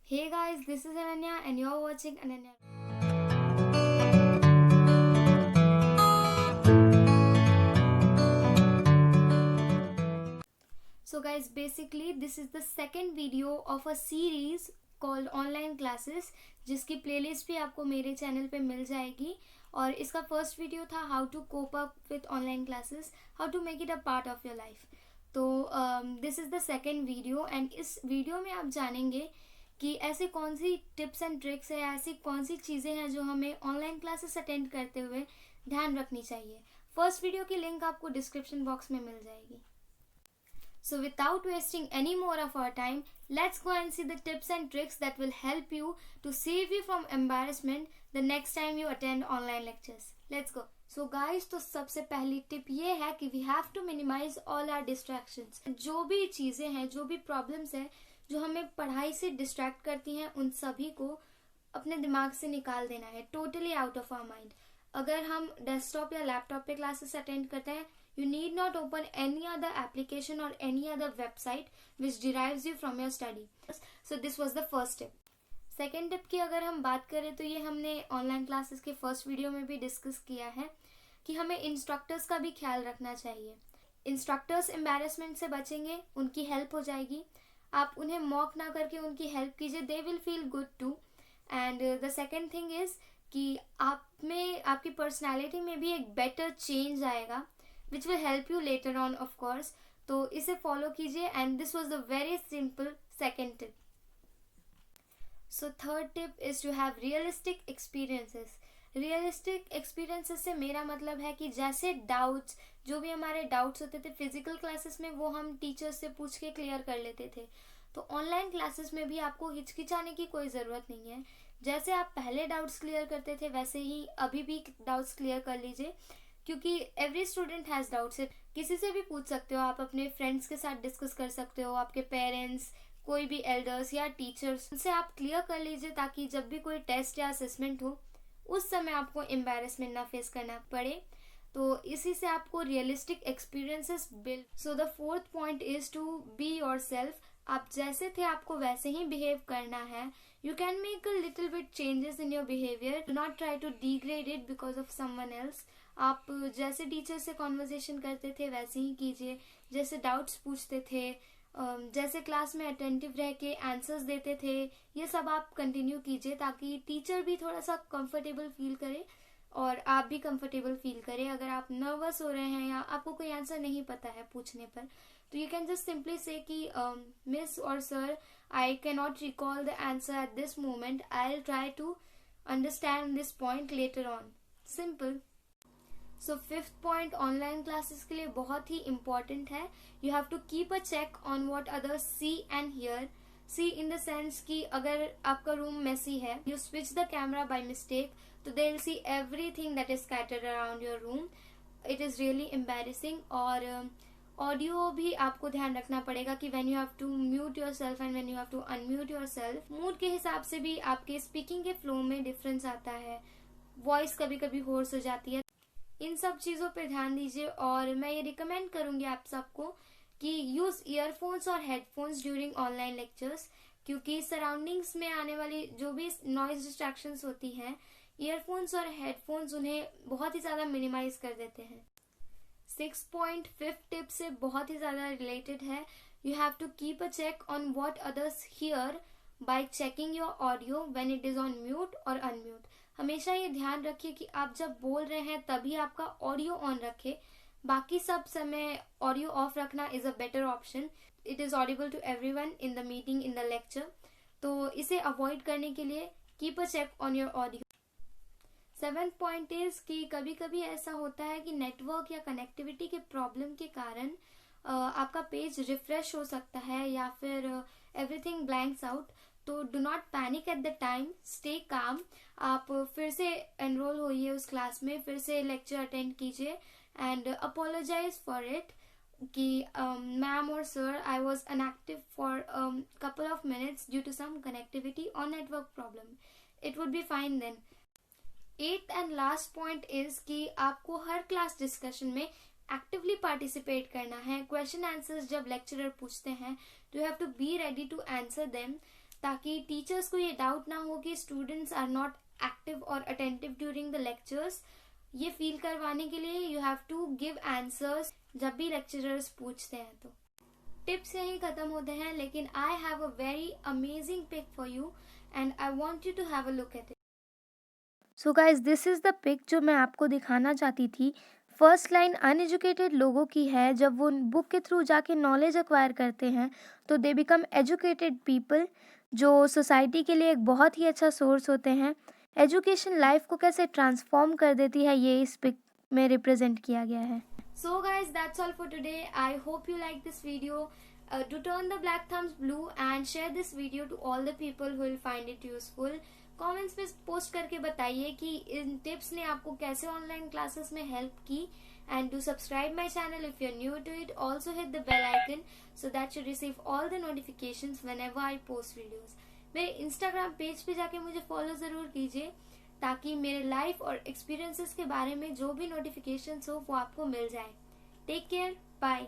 Hey guys, this is Ananya and you're watching Ananya. So guys, basically this is the second video of a series called Online Classes, जिसकी playlist भी आपको मेरे channel पे मिल जाएगी. और इसका first video था how to cope up with online classes, how to make it a part of your life. तो this is the second video and इस वीडियो में आप जानेंगे कि ऐसे कौन सी टिप्स एंड ट्रिक्स है, ऐसी कौन सी चीज़ें हैं जो हमें ऑनलाइन क्लासेस अटेंड करते हुए ध्यान रखनी चाहिए. फर्स्ट वीडियो की लिंक आपको डिस्क्रिप्शन बॉक्स में मिल जाएगी. So without wasting any more of our time, let's go and see the tips and tricks that will help you to save you from embarrassment the next time you attend online lectures. Let's go. So guys, तो सबसे पहली tip ये है कि we have to minimize all our distractions. जो भी चीज़ें हैं, जो भी प्रॉब्लम्स हैं जो हमें पढ़ाई से डिस्ट्रैक्ट करती हैं, उन सभी को अपने दिमाग से निकाल देना है, totally out of our mind. अगर हम डेस्कटॉप या लैपटॉप पे क्लासेस अटेंड करते हैं, you need not open any other application or any other website which derives you from your study. So this was the first tip. Second tip की अगर हम बात करें तो ये हमने ऑनलाइन क्लासेस के फर्स्ट वीडियो में भी डिस्कस किया है कि हमें इंस्ट्रक्टर्स का भी ख्याल रखना चाहिए. इंस्ट्रक्टर्स एम्बैरेसमेंट से बचेंगे, उनकी हेल्प हो जाएगी. आप उन्हें मॉक ना करके उनकी हेल्प कीजिए, they will feel good too. And the second thing is कि आप में, आपकी पर्सनैलिटी में भी एक बेटर चेंज आएगा which will help you later on of course. तो इसे फॉलो कीजिए and this was the very simple second tip. So third tip is to have realistic experiences. Realistic experiences से मेरा मतलब है कि जैसे डाउट्स, जो भी हमारे डाउट्स होते थे फिजिकल क्लासेस में, वो हम टीचर्स से पूछ के क्लियर कर लेते थे. तो ऑनलाइन क्लासेस में भी आपको हिचकिचाने की कोई ज़रूरत नहीं है. जैसे आप पहले डाउट्स क्लियर करते थे वैसे ही अभी भी डाउट्स क्लियर कर लीजिए, क्योंकि एवरी स्टूडेंट हैज़ डाउट्स. किसी से भी पूछ सकते हो आप, अपने फ्रेंड्स के साथ डिस्कस कर सकते हो, आपके पेरेंट्स, कोई भी एल्डर्स या टीचर्स, उनसे आप क्लियर कर लीजिए ताकि जब भी कोई टेस्ट या असेसमेंट हो उस समय आपको एम्बैरेसमेंट ना फेस करना पड़े. तो इसी से आपको realistic experiences build. So the fourth point is to be yourself. आप जैसे थे आपको वैसे ही बिहेव करना है. You can make a little bit changes in your behaviour. Do not try to degrade it because of someone else. आप जैसे टीचर से कॉन्वर्जेशन करते थे वैसे ही कीजिए, जैसे डाउट्स पूछते थे, जैसे क्लास में अटेंटिव रह के आंसर्स देते थे, ये सब आप कंटिन्यू कीजिए ताकि टीचर भी थोड़ा सा कंफर्टेबल फील करे और आप भी कंफर्टेबल फील करें. अगर आप नर्वस हो रहे हैं या आपको कोई आंसर नहीं पता है पूछने पर, तो यू कैन जस्ट सिंपली से कि मिस और sir, I can not recall the answer at this moment, I will try to understand this point later on. Simple. So fifth point online classes के लिए बहुत ही इम्पॉर्टेंट है. You have to keep a check on what others see and hear. See in the sense कि अगर आपका room messy है, you switch the camera by mistake, तो they will see everything that is scattered around your room. It is really embarrassing. और audio भी आपको ध्यान रखना पड़ेगा कि when you have to mute yourself and when you have to unmute yourself. Mood के हिसाब से भी आपके स्पीकिंग के फ्लो में डिफरेंस आता है, वॉइस कभी कभी होर्स हो जाती है. इन सब चीज़ों पे ध्यान दीजिए. और मैं ये रिकमेंड करूंगी आप सबको कि यूज ईयरफोन्स और हेडफोन्स ड्यूरिंग ऑनलाइन लेक्चर्स, क्योंकि सराउंडिंग्स में आने वाली जो भी नॉइज डिस्ट्रैक्शंस होती हैं, ईयरफोन्स और हेडफोन्स उन्हें बहुत ही ज़्यादा मिनिमाइज कर देते हैं. 6.5 टिप से बहुत ही ज़्यादा रिलेटेड है. You have to keep a check on what others hear by checking your audio when it is on mute और अनम्यूट. हमेशा ये ध्यान रखिए कि आप जब बोल रहे हैं तभी आपका ऑडियो ऑन रखे, बाकी सब समय ऑडियो ऑफ रखना is a better option. It is audible to everyone in the meeting, in the lecture. तो इसे अवॉइड करने के लिए keep a check on your audio. 7th point is कि कभी कभी ऐसा होता है कि नेटवर्क या कनेक्टिविटी के प्रॉब्लम के कारण आपका पेज रिफ्रेश हो सकता है या फिर एवरीथिंग ब्लैंक्स आउट. तो do not panic at the time, stay calm. आप फिर से एनरोल होइए उस क्लास में, फिर से लेक्चर अटेंड कीजिए एंड अपोलोजाइज फॉर इट कि मैम और sir, I was inactive for couple of minutes due to some connectivity और network problem. It would be fine then. 8th and last point is कि आपको हर class discussion में actively participate करना है. Question answers जब lecturer पूछते हैं, तो you have to be ready to answer them, ताकि टीचर्स को ये डाउट ना हो कि स्टूडेंट्स आर नॉट एक्टिव और अटेंटिव ड्यूरिंग द लेक्चर्स। ये फील करवाने के लिए you have to give answers जब भी लेक्चरर्स पूछते हैं। तो टिप्स यहीं खत्म होते हैं, लेकिन I have a very amazing pic for you and I want you to have a look at it. So guys, this is the pic जो मैं आपको दिखाना चाहती थी। फर्स्ट लाइन अनएजुकेटेड लोगों की है। जब वो बुक के थ्रू जाके नॉलेज एक्वायर करते हैं तो दे बिकम एजुकेटेड पीपल, जो सोसाइटी के लिए एक बहुत ही अच्छा सोर्स होते हैं। एजुकेशन लाइफ को कैसे ट्रांसफॉर्म कर देती है, ये इस पिक में रिप्रेजेंट किया गया है। So guys, that's all for today. I hope you like this video. Do turn the black thumbs blue and share this video to all the people who will find it useful. Comments में post करके बताइए कि इन tips ने आपको कैसे online classes में help की। And do subscribe my channel if you are new to it. Also hit the bell icon so that you receive all the notifications whenever I post videos. मेरे Instagram page पे जाके मुझे follow जरूर कीजिए ताकि मेरे life और experiences के बारे में जो भी नोटिफिकेशंस हो वो आपको मिल जाए. Take care. बाय.